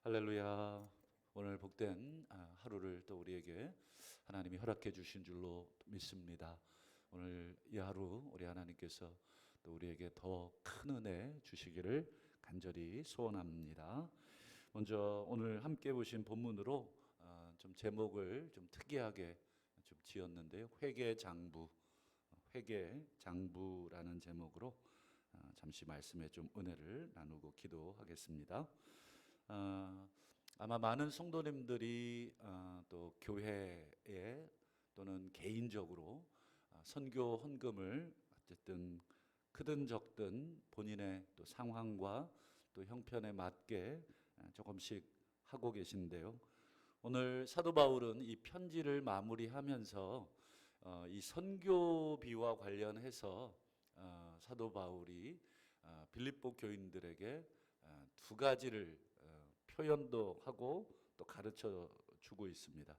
할렐루야. 오늘 복된 하루를 또 우리에게 하나님이 허락해 주신 줄로 믿습니다. 오늘 이 하루 우리 하나님께서 또 우리에게 더 큰 은혜 주시기를 간절히 소원합니다. 먼저 오늘 함께 보신 본문으로 좀 제목을 좀 특이하게 좀 지었는데요. 회개장부라는 제목으로 잠시 말씀에 좀 은혜를 나누고 기도하겠습니다. 아마 많은 성도님들이 또 교회에 또는 개인적으로 선교 헌금을 어쨌든 크든 적든 본인의 또 상황과 또 형편에 맞게 조금씩 하고 계신데요. 오늘 사도 바울은 이 편지를 마무리하면서 이 선교비와 관련해서 사도 바울이 빌립보 교인들에게 두 가지를 표현도 하고 또 가르쳐 주고 있습니다.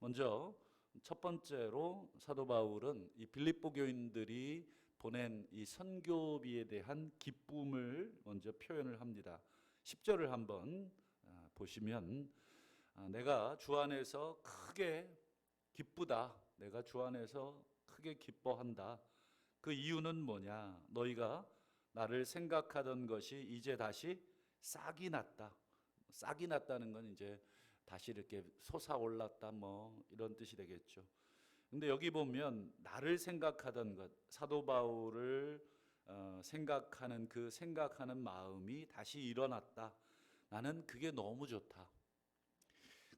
먼저 첫 번째로 사도 바울은 이 빌립보 교인들이 보낸 이 선교비에 대한 기쁨을 먼저 표현을 합니다. 10절을 한번 보시면 내가 주 안에서 크게 기쁘다. 내가 주 안에서 크게 기뻐한다. 그 이유는 뭐냐? 너희가 나를 생각하던 것이 이제 다시 싹이 났다. 싹이 났다는 건 이제 다시 이렇게 솟아올랐다 뭐 이런 뜻이 되겠죠. 근데 여기 보면 나를 생각하던 것, 사도 바울을 생각하는 그 생각하는 마음이 다시 일어났다. 나는 그게 너무 좋다.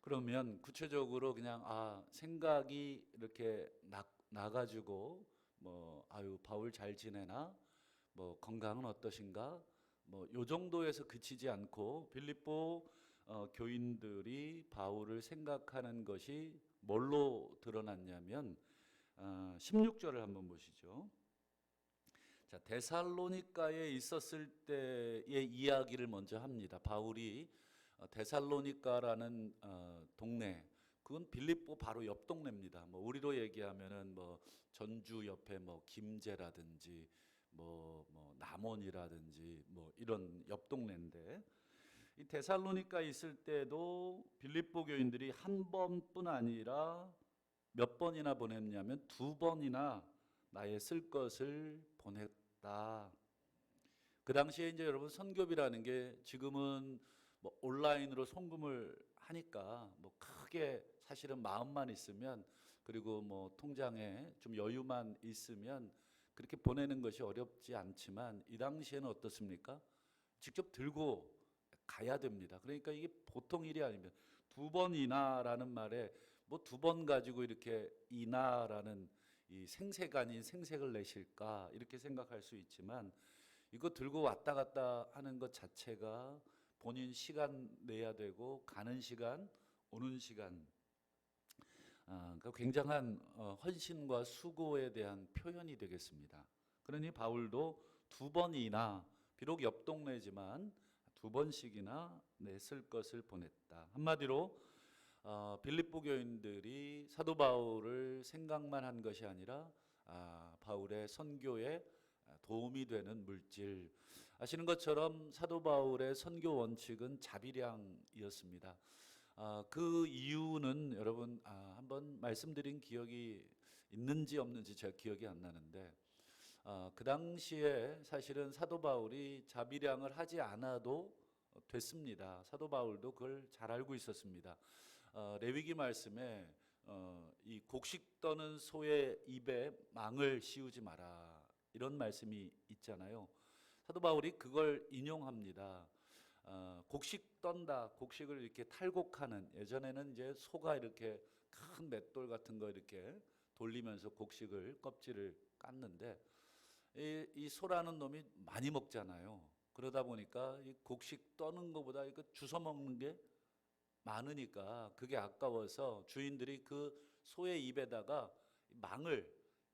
그러면 구체적으로 그냥 생각이 이렇게 나가지고 뭐 아유 바울 잘 지내나 뭐 건강은 어떠신가 뭐 요 정도에서 그치지 않고 빌립보 교인들이 바울을 생각하는 것이 뭘로 드러났냐면 16절을 한번 보시죠. 자, 데살로니가에 있었을 때의 이야기를 먼저 합니다. 바울이 데살로니가라는 동네, 그건 빌립보 바로 옆 동네입니다. 뭐 우리로 얘기하면은 뭐 전주 옆에 뭐 김제라든지 뭐 남원이라든지 뭐 이런 옆 동네인데, 이 데살로니가에 있을 때도 빌립보 교인들이 한 번뿐 아니라 몇 번이나 보냈냐면 두 번이나 나의 쓸 것을 보냈다. 그 당시에 이제 여러분 선교비라는 게 지금은 뭐 온라인으로 송금을 하니까 뭐 크게 사실은 마음만 있으면 그리고 뭐 통장에 좀 여유만 있으면 그렇게 보내는 것이 어렵지 않지만 이 당시에는 어떻습니까? 직접 들고 가야 됩니다. 그러니까 이게 보통 일이 아니면 두 번이나라는 말에 뭐 두 번 가지고 이렇게 이나라는 이 생색 아닌 생색을 내실까 이렇게 생각할 수 있지만 이거 들고 왔다 갔다 하는 것 자체가 본인 시간 내야 되고 가는 시간 오는 시간 그러니까 굉장한 헌신과 수고에 대한 표현이 되겠습니다. 그러니 바울도 두 번이나 비록 옆 동네지만 두 번씩이나 냈을 것을 보냈다. 한마디로 빌립보 교인들이 사도 바울을 생각만 한 것이 아니라 바울의 선교에 도움이 되는 물질. 아시는 것처럼 사도 바울의 선교 원칙은 자비량이었습니다. 그 이유는 여러분 한번 말씀드린 기억이 있는지 없는지 제가 기억이 안 나는데 그 당시에 사실은 사도 바울이 자비량을 하지 않아도 됐습니다. 사도 바울도 그걸 잘 알고 있었습니다. 레위기 말씀에 이 곡식 떠는 소의 입에 망을 씌우지 마라 이런 말씀이 있잖아요. 사도 바울이 그걸 인용합니다. 곡식 떤다, 곡식을 이렇게 탈곡하는, 예전에는 이제 소가 이렇게 큰 맷돌 같은 거 이렇게 돌리면서 곡식을 껍질을 깠는데 이 소라는 놈이 많이 먹잖아요. 그러다 보니까 이 곡식 떠는 것보다 이거 주워 먹는 게 많으니까 그게 아까워서 주인들이 그 소의 입에다가 망을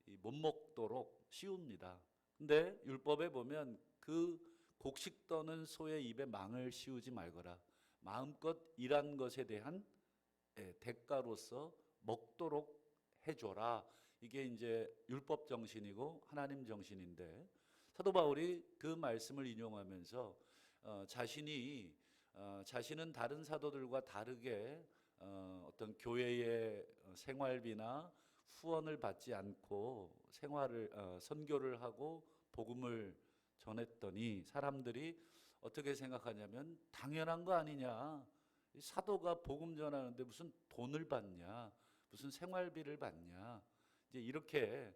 못 먹도록 씌웁니다. 근데 율법에 보면 그 곡식 떠는 소의 입에 망을 씌우지 말거라. 마음껏 일한 것에 대한 대가로서 먹도록 해줘라. 이게 이제 율법 정신이고 하나님 정신인데 사도 바울이 그 말씀을 인용하면서 자신이 자신은 다른 사도들과 다르게 어떤 교회의 생활비나 후원을 받지 않고 선교를 하고 복음을 전했더니 사람들이 어떻게 생각하냐면 당연한 거 아니냐. 이 사도가 복음 전하는데 무슨 돈을 받냐. 무슨 생활비를 받냐. 이제 이렇게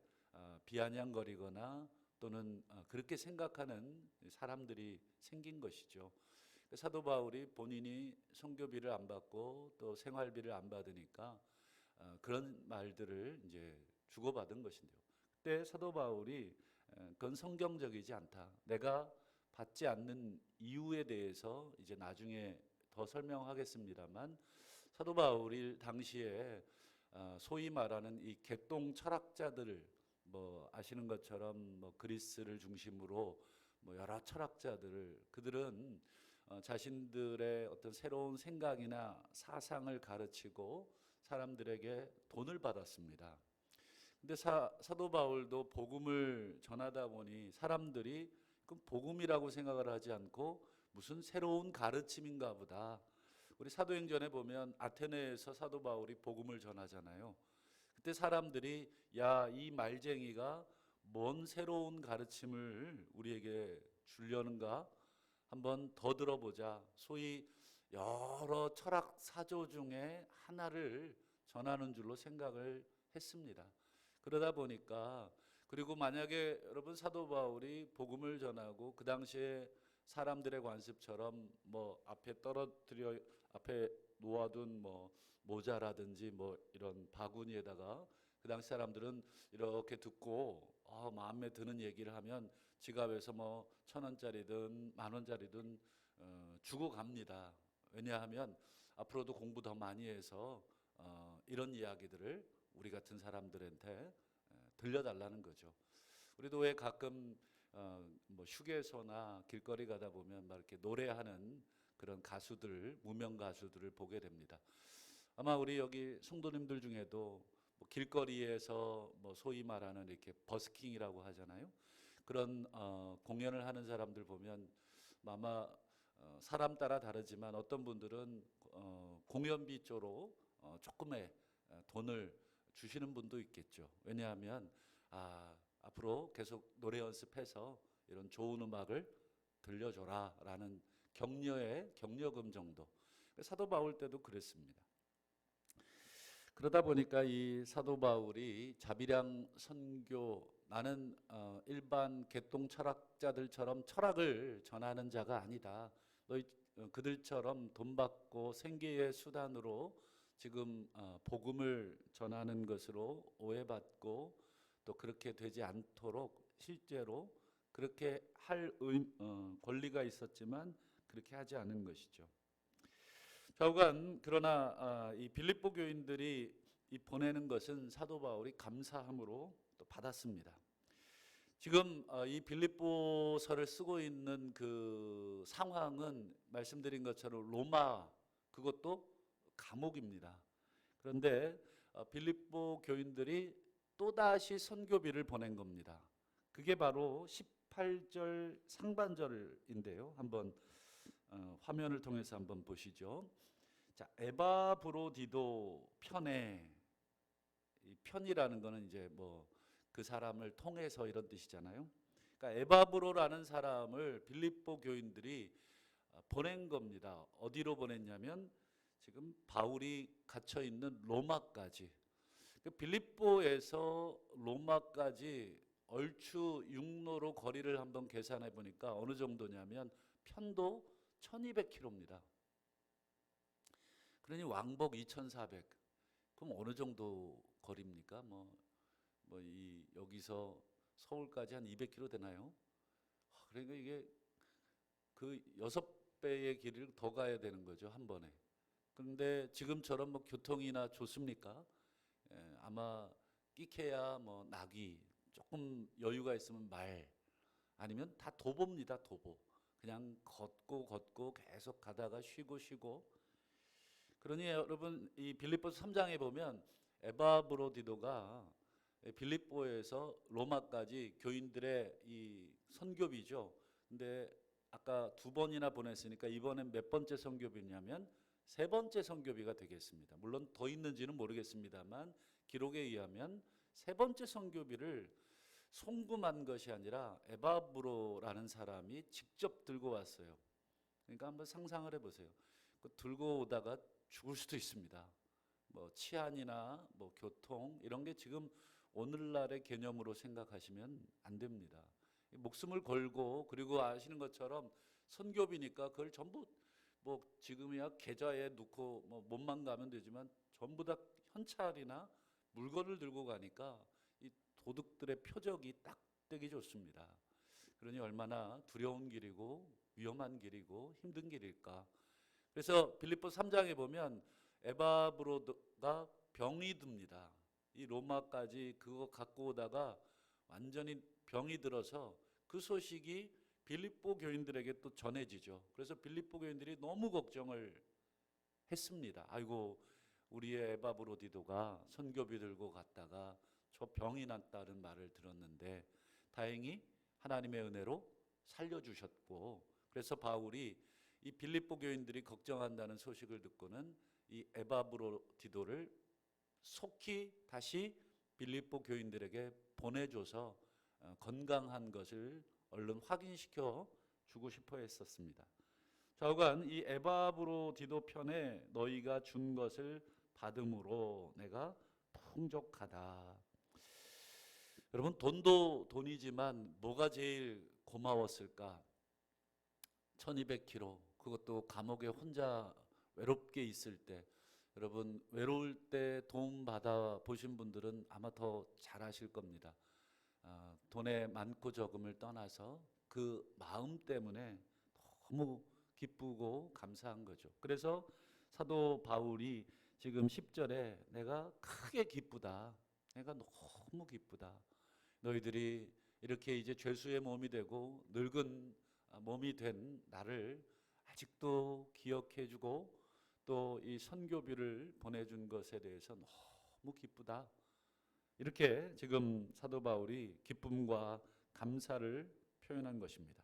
비아냥거리거나 또는 그렇게 생각하는 사람들이 생긴 것이죠. 사도 바울이 본인이 선교비를 안 받고 또 생활비를 안 받으니까 그런 말들을 이제 주고받은 것인데요. 그때 사도 바울이 그건 성경적이지 않다. 내가 받지 않는 이유에 대해서 이제 나중에 더 설명하겠습니다만 사도 바울이 당시에 소위 말하는 이 개똥 철학자들을 뭐 아시는 것처럼 뭐 그리스를 중심으로 뭐 여러 철학자들을 그들은 자신들의 어떤 새로운 생각이나 사상을 가르치고 사람들에게 돈을 받았습니다. 근데 사도 바울도 복음을 전하다 보니 사람들이 그 복음이라고 생각을 하지 않고 무슨 새로운 가르침인가 보다. 우리 사도행전에 보면 아테네에서 사도 바울이 복음을 전하잖아요. 그때 사람들이 야, 이 말쟁이가 뭔 새로운 가르침을 우리에게 주려는가? 한번 더 들어보자. 소위 여러 철학 사조 중에 하나를 전하는 줄로 생각을 했습니다. 그러다 보니까 그리고 만약에 여러분 사도 바울이 복음을 전하고 그 당시에 사람들의 관습처럼 뭐 앞에 놓아둔 뭐 모자라든지 뭐 이런 바구니에다가 그 당시 사람들은 이렇게 듣고 마음에 드는 얘기를 하면 지갑에서 뭐 1,000원짜리든 10,000원짜리든 주고 갑니다. 왜냐하면 앞으로도 공부 더 많이 해서 이런 이야기들을 우리 같은 사람들한테 들려달라는 거죠. 우리도 왜 가끔 뭐 휴게소나 길거리 가다 보면 막 이렇게 노래하는 그런 가수들, 무명 가수들을 보게 됩니다. 아마 우리 여기 성도님들 중에도 뭐 길거리에서 뭐 소위 말하는 이렇게 버스킹이라고 하잖아요. 그런 공연을 하는 사람들 보면 아마 사람 따라 다르지만 어떤 분들은 공연비 쪽으로 조금의 돈을 주시는 분도 있겠죠. 왜냐하면 앞으로 계속 노래 연습해서 이런 좋은 음악을 들려줘라라는 격려금 정도. 사도 바울 때도 그랬습니다. 그러다 보니까 이 사도 바울이 자비량 선교, 나는 일반 개똥 철학자들처럼 철학을 전하는 자가 아니다. 그들처럼 돈 받고 생계의 수단으로 지금 복음을 전하는 것으로 오해받고 또 그렇게 되지 않도록 실제로 그렇게 할 권리가 있었지만 그렇게 하지 않은 것이죠. 좌우간 그러나 이 빌립보 교인들이 보내는 것은 사도 바울이 감사함으로 또 받았습니다. 지금 이 빌립보서를 쓰고 있는 그 상황은 말씀드린 것처럼 로마, 그것도 감옥입니다. 그런데 빌립보 교인들이 또다시 선교비를 보낸 겁니다. 그게 바로 18절 상반절인데요. 한번 화면을 통해서 한번 보시죠. 자, 에바브로디도 편에, 이 편이라는 거는 이제 뭐 그 사람을 통해서 이런 뜻이잖아요. 그러니까 에바브로라는 사람을 빌립보 교인들이 보낸 겁니다. 어디로 보냈냐면 지금 바울이 갇혀 있는 로마까지. 빌립보에서 로마까지 얼추 육로로 거리를 한번 계산해 보니까 어느 정도냐면 편도 1200km입니다. 그러니 왕복 2400. 그럼 어느 정도 거리입니까? 여기서 서울까지 한 200km 되나요? 그러니까 이게 그 6배의 길을 더 가야 되는 거죠, 한 번에. 그런데 지금처럼 뭐 교통이나 좋습니까? 아마 끼케야 뭐 나귀, 조금 여유가 있으면 말, 아니면 다 도보입니다, 도보. 그냥 걷고 계속 가다가 쉬고. 그러니 여러분 이 빌립보서 3장에 보면 에바브로디도가 빌립보에서 로마까지 교인들의 이 선교비죠. 근데 아까 2번이나 보냈으니까 이번엔 몇 번째 선교비냐면 3번째 선교비가 되겠습니다. 물론 더 있는지는 모르겠습니다만 기록에 의하면 3번째 선교비를 송금한 것이 아니라 에바브로라는 사람이 직접 들고 왔어요. 그러니까 한번 상상을 해보세요. 그 들고 오다가 죽을 수도 있습니다. 뭐 치안이나 뭐 교통 이런 게 지금 오늘날의 개념으로 생각하시면 안 됩니다. 목숨을 걸고, 그리고 아시는 것처럼 선교비니까 그걸 전부 뭐 지금이야 계좌에 넣고 뭐 몸만 가면 되지만 전부 다 현찰이나 물건을 들고 가니까 이 도둑들의 표적이 딱 되기 좋습니다. 그러니 얼마나 두려운 길이고 위험한 길이고 힘든 길일까. 그래서 빌립보 3장에 보면 에바브로가 병이 듭니다. 이 로마까지 그거 갖고 오다가 완전히 병이 들어서 그 소식이 빌립보 교인들에게 또 전해지죠. 그래서 빌립보 교인들이 너무 걱정을 했습니다. 아이고, 우리의 에바브로디도가 선교비 들고 갔다가 저 병이 났다는 말을 들었는데 다행히 하나님의 은혜로 살려주셨고, 그래서 바울이 이 빌립보 교인들이 걱정한다는 소식을 듣고는 이 에바브로디도를 속히 다시 빌립보 교인들에게 보내줘서 건강한 것을 얼른 확인시켜 주고 싶어 했었습니다. 좌우간 이 에바브로디도 편에 너희가 준 것을 받음으로 내가 풍족하다. 여러분, 돈도 돈이지만 뭐가 제일 고마웠을까? 1200km, 그것도 감옥에 혼자 외롭게 있을 때. 여러분, 외로울 때 도움 받아 보신 분들은 아마 더 잘 아실 겁니다. 돈의 많고 적음을 떠나서 그 마음 때문에 너무 기쁘고 감사한 거죠. 그래서 사도 바울이 지금 10절에 내가 크게 기쁘다, 내가 너무 기쁘다, 너희들이 이렇게 이제 죄수의 몸이 되고 늙은 몸이 된 나를 아직도 기억해주고 또 이 선교비를 보내준 것에 대해서 너무 기쁘다, 이렇게 지금 사도 바울이 기쁨과 감사를 표현한 것입니다.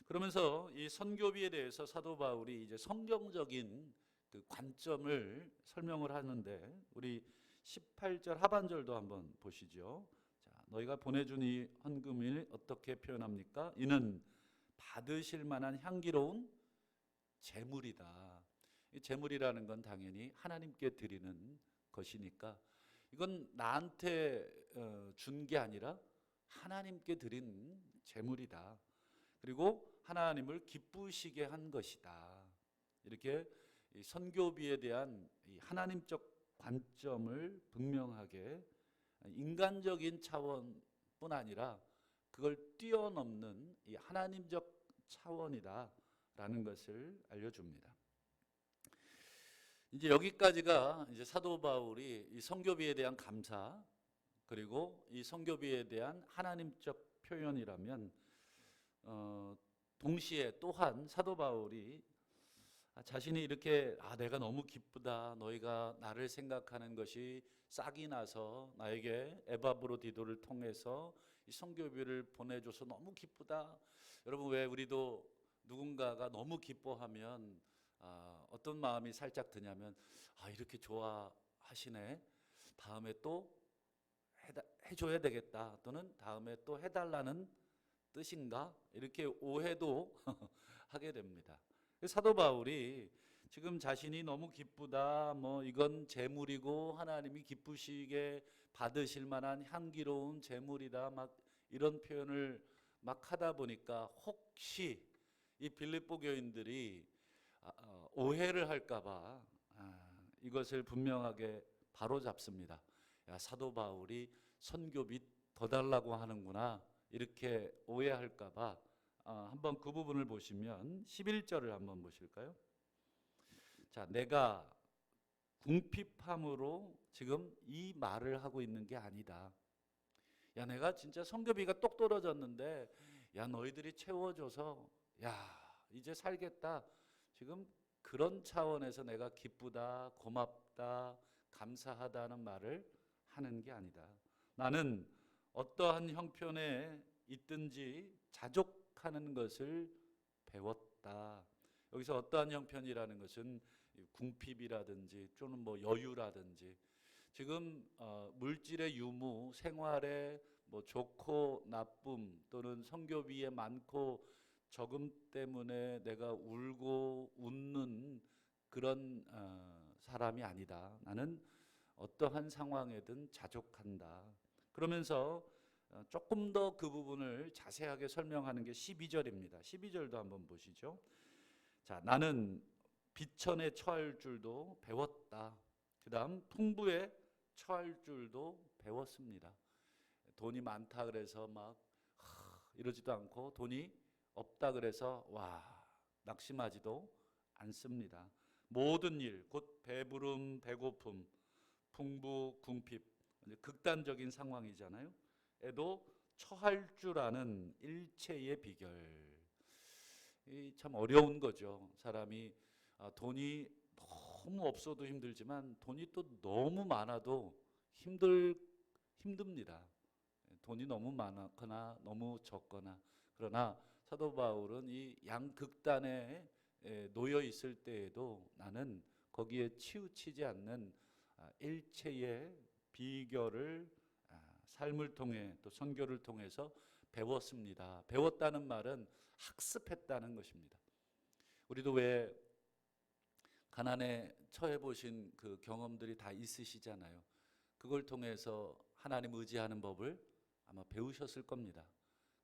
그러면서 이 선교비에 대해서 사도 바울이 이제 성경적인 그 관점을 설명을 하는데, 우리 18절 하반절도 한번 보시죠. 자, 너희가 보내준 이 헌금을 어떻게 표현합니까? 이는 받으실 만한 향기로운 제물이다. 이 제물이라는 건 당연히 하나님께 드리는 것이니까 이건 나한테 준 게 아니라 하나님께 드린 제물이다. 그리고 하나님을 기쁘시게 한 것이다. 이렇게 이 선교비에 대한 이 하나님적 관점을 분명하게 인간적인 차원뿐 아니라 그걸 뛰어넘는 이 하나님적 차원이다라는 것을 알려줍니다. 이제 여기까지가 이제 사도 바울이 이 선교비에 대한 감사, 그리고 이 선교비에 대한 하나님적 표현이라면 동시에 또한 사도 바울이 자신이 이렇게 내가 너무 기쁘다, 너희가 나를 생각하는 것이 싹이 나서 나에게 에바브로디도를 통해서 이 선교비를 보내줘서 너무 기쁘다. 여러분, 왜 우리도 누군가가 너무 기뻐하면 어떤 마음이 살짝 드냐면 이렇게 좋아하시네, 다음에 또 해줘야 되겠다, 또는 다음에 또 해달라는 뜻인가, 이렇게 오해도 하게 됩니다. 사도 바울이 지금 자신이 너무 기쁘다, 뭐 이건 제물이고 하나님이 기쁘시게 받으실 만한 향기로운 제물이다, 막 이런 표현을 막 하다 보니까 혹시 이 빌립보 교인들이 오해를 할까봐 이것을 분명하게 바로잡습니다. 야, 사도 바울이 선교비 더 달라고 하는구나, 이렇게 오해할까봐 한번 그 부분을 보시면 11절을 한번 보실까요? 자, 내가 궁핍함으로 지금 이 말을 하고 있는 게 아니다. 야, 내가 진짜 선교비가 똑 떨어졌는데 야, 너희들이 채워줘서 야, 이제 살겠다, 지금 그런 차원에서 내가 기쁘다, 고맙다, 감사하다는 말을 하는 게 아니다. 나는 어떠한 형편에 있든지 자족하는 것을 배웠다. 여기서 어떠한 형편이라는 것은 궁핍이라든지 또는 뭐 여유라든지 지금 물질의 유무, 생활의 뭐 좋고 나쁨 또는 성교비의 많고 적음 때문에 내가 울고 웃는 그런 사람이 아니다. 나는 어떠한 상황에든 자족한다. 그러면서 조금 더 그 부분을 자세하게 설명하는 게 12절입니다. 12절도 한번 보시죠. 자, 나는 비천에 처할 줄도 배웠다. 그 다음 풍부에 처할 줄도 배웠습니다. 돈이 많다 그래서 막 이러지도 않고 돈이 없다 그래서 와 낙심하지도 않습니다. 모든 일, 곧 배부름, 배고픔, 풍부, 궁핍, 극단적인 상황이잖아요. 에도 처할 줄 아는 일체의 비결. 참 어려운 거죠. 사람이 돈이 너무 없어도 힘들지만 돈이 또 너무 많아도 힘듭니다. 돈이 너무 많거나 너무 적거나. 그러나 사도 바울은 이 양극단에 놓여 있을 때에도 나는 거기에 치우치지 않는 일체의 비결을 삶을 통해 또 선교를 통해서 배웠습니다. 배웠다는 말은 학습했다는 것입니다. 우리도 왜 가난에 처해 보신 그 경험들이 다 있으시잖아요. 그걸 통해서 하나님 의지하는 법을 아마 배우셨을 겁니다.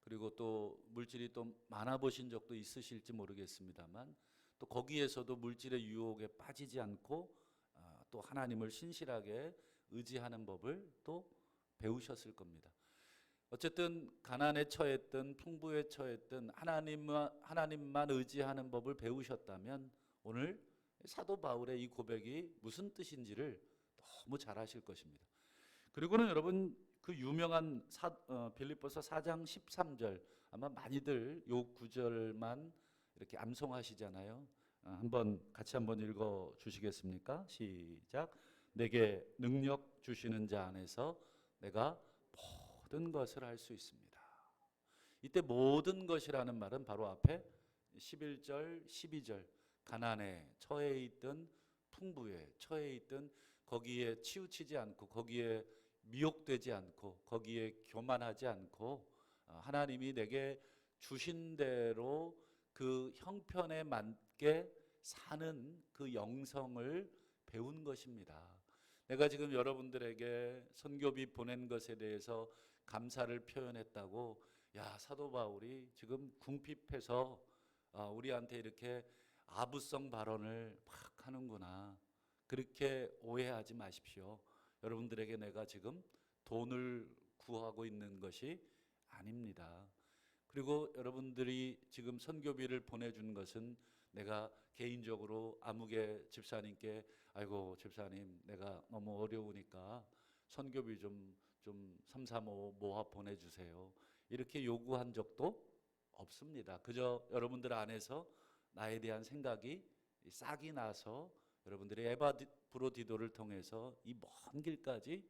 그리고 또 물질이 또 많아 보신 적도 있으실지 모르겠습니다만 또 거기에서도 물질의 유혹에 빠지지 않고 또 하나님을 신실하게 의지하는 법을 또 배우셨을 겁니다. 어쨌든 가난에 처했든 풍부에 처했든 하나님만 의지하는 법을 배우셨다면 오늘 사도 바울의 이 고백이 무슨 뜻인지를 너무 잘 아실 것입니다. 그리고는 여러분 그 유명한 빌립보서 4장 13절 아마 많이들 요 구절만 이렇게 암송하시잖아요. 한번 같이 한번 읽어 주시겠습니까? 시작. 내게 능력 주시는 자 안에서 내가 모든 것을 할 수 있습니다. 이때 모든 것이라는 말은 바로 앞에 11절, 12절 가난에 처해 있든 풍부에 처해 있든 거기에 치우치지 않고 거기에 미혹되지 않고 거기에 교만하지 않고 하나님이 내게 주신 대로 그 형편에 맞게 사는 그 영성을 배운 것입니다. 내가 지금 여러분들에게 선교비 보낸 것에 대해서 감사를 표현했다고 야 사도 바울이 지금 궁핍해서 우리한테 이렇게 아부성 발언을 막 하는구나 그렇게 오해하지 마십시오. 여러분들에게 내가 지금 돈을 구하고 있는 것이 아닙니다. 그리고 여러분들이 지금 선교비를 보내준 것은 내가 개인적으로 아무개 집사님께 아이고 집사님 내가 너무 어려우니까 선교비 좀 335 모아 보내주세요. 이렇게 요구한 적도 없습니다. 그저 여러분들 안에서 나에 대한 생각이 싹이 나서 여러분들이 에바브로디도를 통해서 이 먼 길까지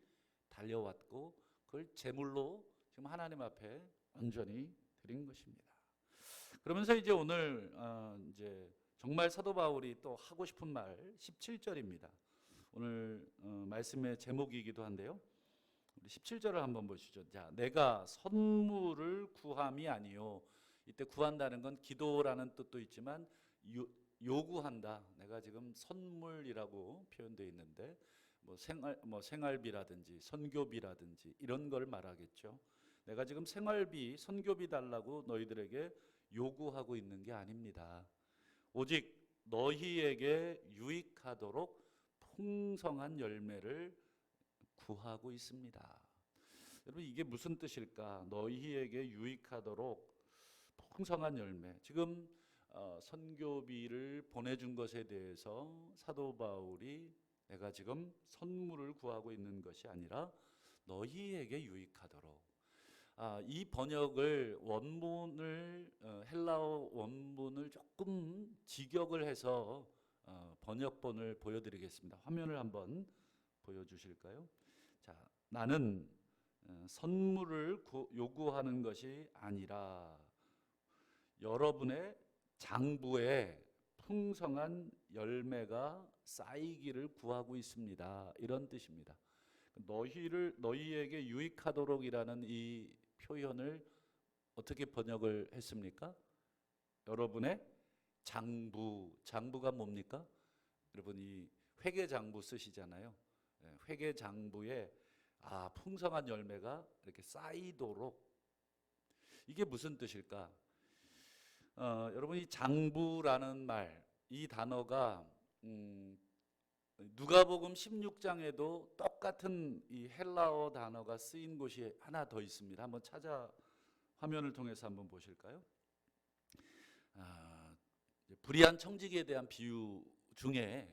달려왔고 그걸 제물로 지금 하나님 앞에 온전히 드린 것입니다. 그러면서 이제 오늘 이제 정말 사도 바울이 또 하고 싶은 말 17절입니다. 오늘 말씀의 제목이기도 한데요. 우리 17절을 한번 보시죠. 자, 내가 선물을 구함이 아니요. 이때 구한다는 건 기도라는 뜻도 있지만 요구한다. 내가 지금 선물이라고 표현되어 있는데 뭐 생활비라든지 선교비라든지 이런 걸 말하겠죠. 내가 지금 생활비, 선교비 달라고 너희들에게 요구하고 있는 게 아닙니다. 오직 너희에게 유익하도록 풍성한 열매를 구하고 있습니다. 여러분 이게 무슨 뜻일까? 너희에게 유익하도록 풍성한 열매. 지금 선교비를 보내준 것에 대해서 사도 바울이 내가 지금 선물을 구하고 있는 것이 아니라 너희에게 유익하도록. 이 번역을 원문을 헬라어 원문을 조금 직역을 해서 번역본을 보여드리겠습니다. 화면을 한번 보여주실까요? 자, 나는 선물을 요구하는 것이 아니라 여러분의 장부에 풍성한 열매가 쌓이기를 구하고 있습니다. 이런 뜻입니다. 너희에게 유익하도록이라는 이 표현을 어떻게 번역을 했습니까? 여러분의 장부가 뭡니까? 여러분 이 회계장부 쓰시잖아요. 회계장부에 풍성한 열매가 이렇게 쌓이도록, 이게 무슨 뜻일까? 여러분 이 장부라는 말, 이 단어가 누가복음 16장에도 똑같은 이 헬라어 단어가 쓰인 곳이 하나 더 있습니다. 한번 화면을 통해서 한번 보실까요? 불의한 청지기에 대한 비유 중에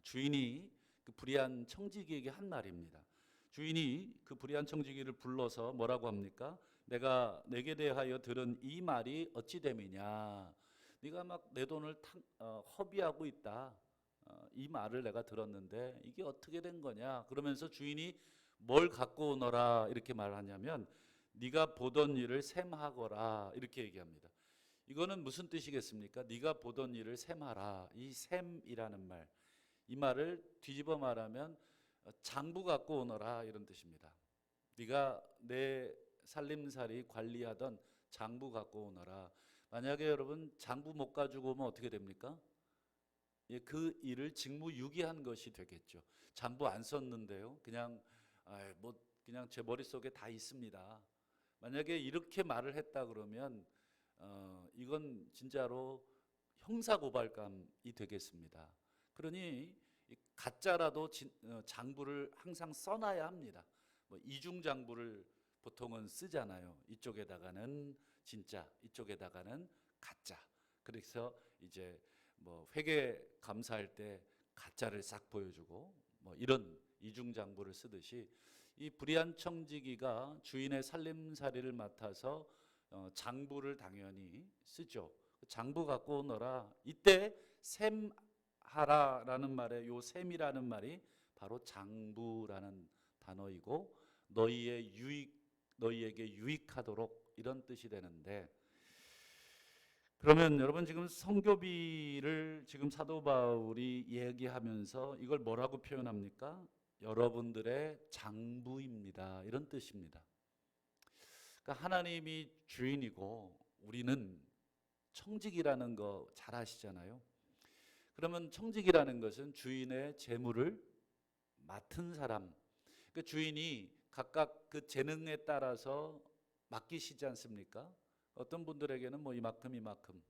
주인이 그 불의한 청지기에게 한 말입니다. 주인이 그 불의한 청지기를 불러서 뭐라고 합니까? 내가 내게 대하여 들은 이 말이 어찌 됨이냐? 네가 막 내 돈을 허비하고 있다. 이 말을 내가 들었는데 이게 어떻게 된 거냐? 그러면서 주인이 뭘 갖고 오너라 이렇게 말하냐면 네가 보던 일을 셈하거라 이렇게 얘기합니다. 이거는 무슨 뜻이겠습니까? 네가 보던 일을 셈하라. 이 셈이라는 말, 이 말을 뒤집어 말하면 장부 갖고 오너라 이런 뜻입니다. 네가 내 살림살이 관리하던 장부 갖고 오너라. 만약에 여러분 장부 못 가지고 오면 어떻게 됩니까? 그 일을 직무유기한 것이 되겠죠. 장부 안 썼는데요. 그냥 그냥 제 머릿속에 다 있습니다. 만약에 이렇게 말을 했다 그러면 이건 진짜로 형사고발감이 되겠습니다. 그러니 가짜라도 장부를 항상 써놔야 합니다. 이중장부를 보통은 쓰잖아요. 이쪽에다가는 진짜, 이쪽에다가는 가짜. 그래서 이제 회계 감사할 때 가짜를 싹 보여주고 이런 이중장부를 쓰듯이 이 불의한 청지기가 주인의 살림살이를 맡아서 장부를 당연히 쓰죠. 장부 갖고 오너라. 이때 셈하라라는 말에 요 셈이라는 말이 바로 장부라는 단어이고 너희에게 유익하도록 이런 뜻이 되는데, 그러면 여러분 지금 성교비를 지금 사도 바울이 얘기하면서 이걸 뭐라고 표현합니까? 여러분들의 장부입니다. 이런 뜻입니다. 그러니까 하나님이 주인이고 우리는 청직이라는 거 잘 아시잖아요. 그러면 청직이라는 것은 주인의 재물을 맡은 사람. 그 주인이 각각 그 재능에 따라서 맡기시지 않습니까? 어떤 분들에게는 이만큼.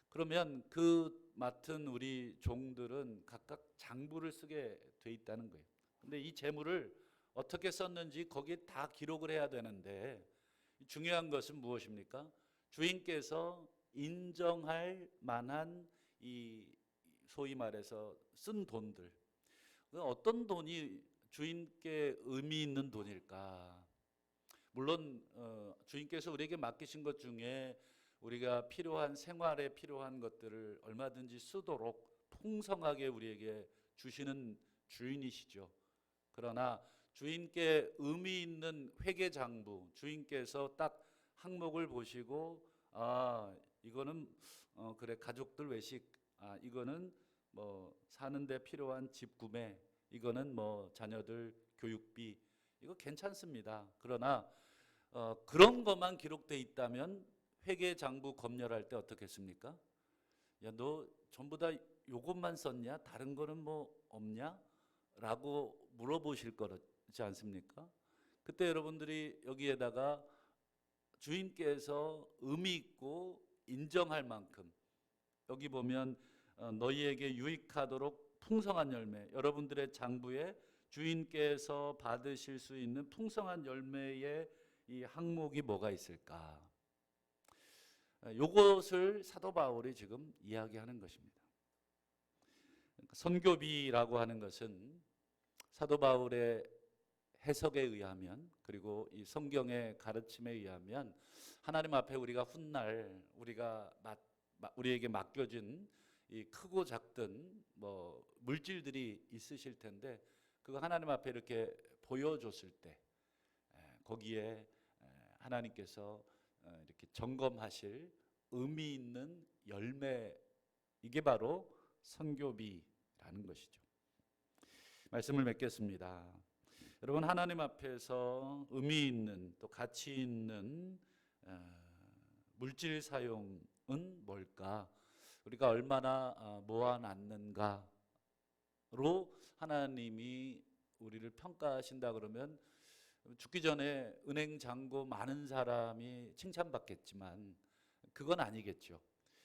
그러면 그 맡은 우리 종들은 각각 장부를 쓰게 돼 있다는 거예요. 근데 이 재물을 어떻게 썼는지 거기에 다 기록을 해야 되는데 중요한 것은 무엇입니까? 주인께서 인정할 만한 이 소위 말해서 쓴 돈들, 어떤 돈이 주인께 의미 있는 돈일까? 물론 주인께서 우리에게 맡기신 것 중에 우리가 필요한 생활에 필요한 것들을 얼마든지 쓰도록 풍성하게 우리에게 주시는 주인이시죠. 그러나 주인께 의미 있는 회계장부, 주인께서 딱 항목을 보시고 이거는 그래 가족들 외식, 이거는 사는데 필요한 집 구매, 이거는 자녀들 교육비, 이거 괜찮습니다. 그러나 그런 것만 기록돼 있다면 회계장부 검열할 때 어떻게 했습니까? 야, 너 전부 다 요것만 썼냐? 다른 거는 없냐? 라고 물어보실 거지 않습니까? 그때 여러분들이 여기에다가 주인께서 의미 있고 인정할 만큼, 여기 보면 너희에게 유익하도록 풍성한 열매, 여러분들의 장부에 주인께서 받으실 수 있는 풍성한 열매의 이 항목이 뭐가 있을까? 요것을 사도 바울이 지금 이야기하는 것입니다. 선교비라고 하는 것은 사도 바울의 해석에 의하면, 그리고 이 성경의 가르침에 의하면 하나님 앞에 우리가 훗날 우리에게 맡겨진 이 크고 작든 물질들이 있으실 텐데 그거 하나님 앞에 이렇게 보여줬을 때 거기에 하나님께서 이렇게 점검하실 의미 있는 열매, 이게 바로 선교비라는 것이죠. 말씀을 맺겠습니다. 여러분, 하나님 앞에서 의미 있는 또 가치 있는 물질 사용은 뭘까? 우리가 얼마나 모아놨는가로 하나님이 우리를 평가하신다 그러면 죽기 전에 은행 잔고 많은 사람이 칭찬받겠지만 그건 아니겠죠.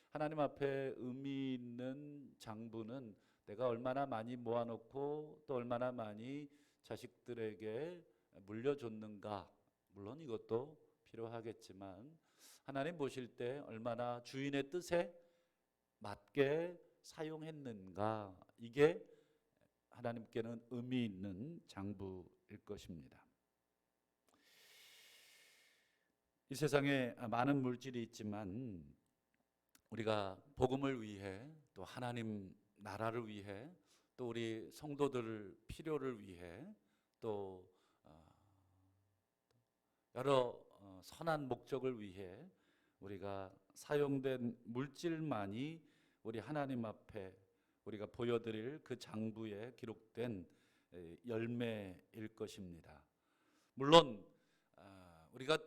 하나님 앞에 의미 있는 장부는 내가 얼마나 많이 모아놓고 또 얼마나 많이 자식들에게 물려줬는가. 물론 이것도 필요하겠지만 하나님 보실 때 얼마나 주인의 뜻에 맞게 사용했는가. 이게 하나님께는 의미 있는 장부일 것입니다. 이 세상에 많은 물질이 있지만 우리가 복음을 위해 또 하나님 나라를 위해 또 우리 성도들 필요를 위해 또 여러 선한 목적을 위해 우리가 사용된 물질만이 우리 하나님 앞에 우리가 보여드릴 그 장부에 기록된 열매일 것입니다. 물론 우리가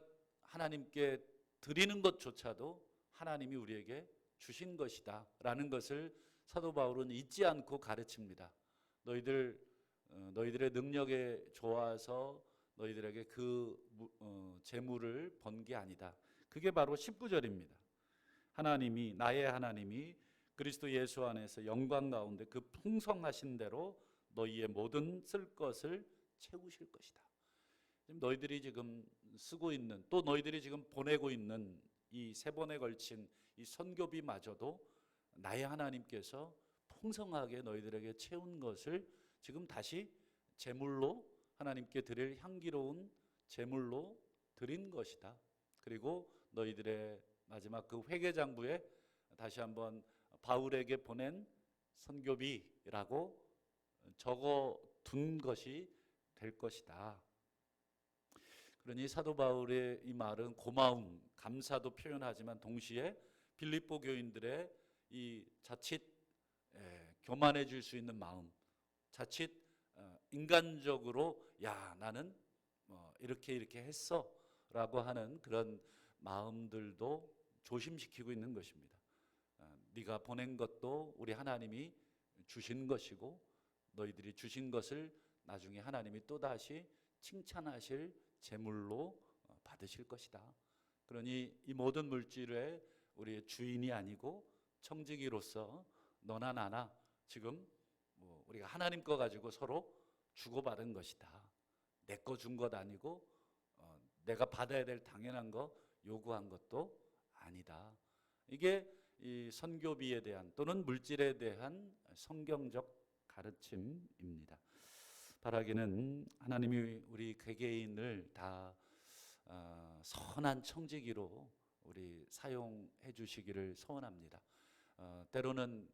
하나님께 드리는 것조차도 하나님이 우리에게 주신 것이다 라는 것을 사도 바울은 잊지 않고 가르칩니다. 너희들의 능력에 좋아서 너희들에게 그 재물을 번 게 아니다. 그게 바로 19절입니다. 하나님이, 나의 하나님이 그리스도 예수 안에서 영광 가운데 그 풍성하신 대로 너희의 모든 쓸 것을 채우실 것이다. 너희들이 지금 쓰고 있는, 또 너희들이 지금 보내고 있는 이 세 번에 걸친 이 선교비마저도 나의 하나님께서 풍성하게 너희들에게 채운 것을 지금 다시 제물로 하나님께 드릴 향기로운 제물로 드린 것이다. 그리고 너희들의 마지막 그 회개장부에 다시 한번 바울에게 보낸 선교비라고 적어 둔 것이 될 것이다. 그러니 사도 바울의 이 말은 고마움, 감사도 표현하지만 동시에 빌립보 교인들의 이 자칫 교만해질 수 있는 마음, 자칫 인간적으로 야 나는 이렇게 했어라고 하는 그런 마음들도 조심시키고 있는 것입니다. 네가 보낸 것도 우리 하나님이 주신 것이고 너희들이 주신 것을 나중에 하나님이 또다시 칭찬하실 제물로 받으실 것이다. 그러니 이 모든 물질의 우리의 주인이 아니고 청지기로서 너나 나나 지금 우리가 하나님 거 가지고 서로 주고받은 것이다. 내 거 준 것 아니고 내가 받아야 될 당연한 거 요구한 것도 아니다. 이게 이 선교비에 대한 또는 물질에 대한 성경적 가르침입니다. 바라기는 하나님이 우리 개개인을 다 선한 청지기로 우리 사용해 주시기를 소원합니다. 때로는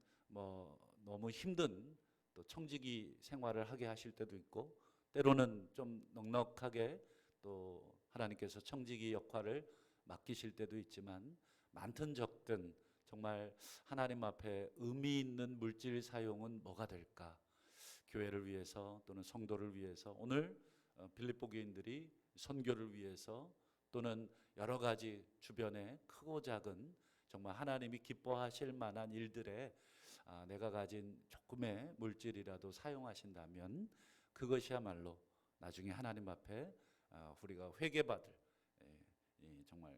너무 힘든 또 청지기 생활을 하게 하실 때도 있고 때로는 좀 넉넉하게 또 하나님께서 청지기 역할을 맡기실 때도 있지만 많든 적든 정말 하나님 앞에 의미 있는 물질 사용은 뭐가 될까? 교회를 위해서 또는 성도를 위해서 오늘 빌립보 교인들이 선교를 위해서 또는 여러 가지 주변에 크고 작은 정말 하나님이 기뻐하실 만한 일들에 내가 가진 조금의 물질이라도 사용하신다면 그것이야말로 나중에 하나님 앞에 우리가 회개받을 정말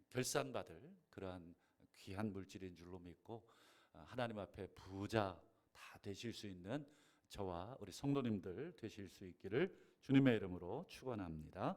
결산받을 그러한 귀한 물질인 줄로 믿고 하나님 앞에 부자 다 되실 수 있는 저와 우리 성도님들 되실 수 있기를 주님의 이름으로 축원합니다.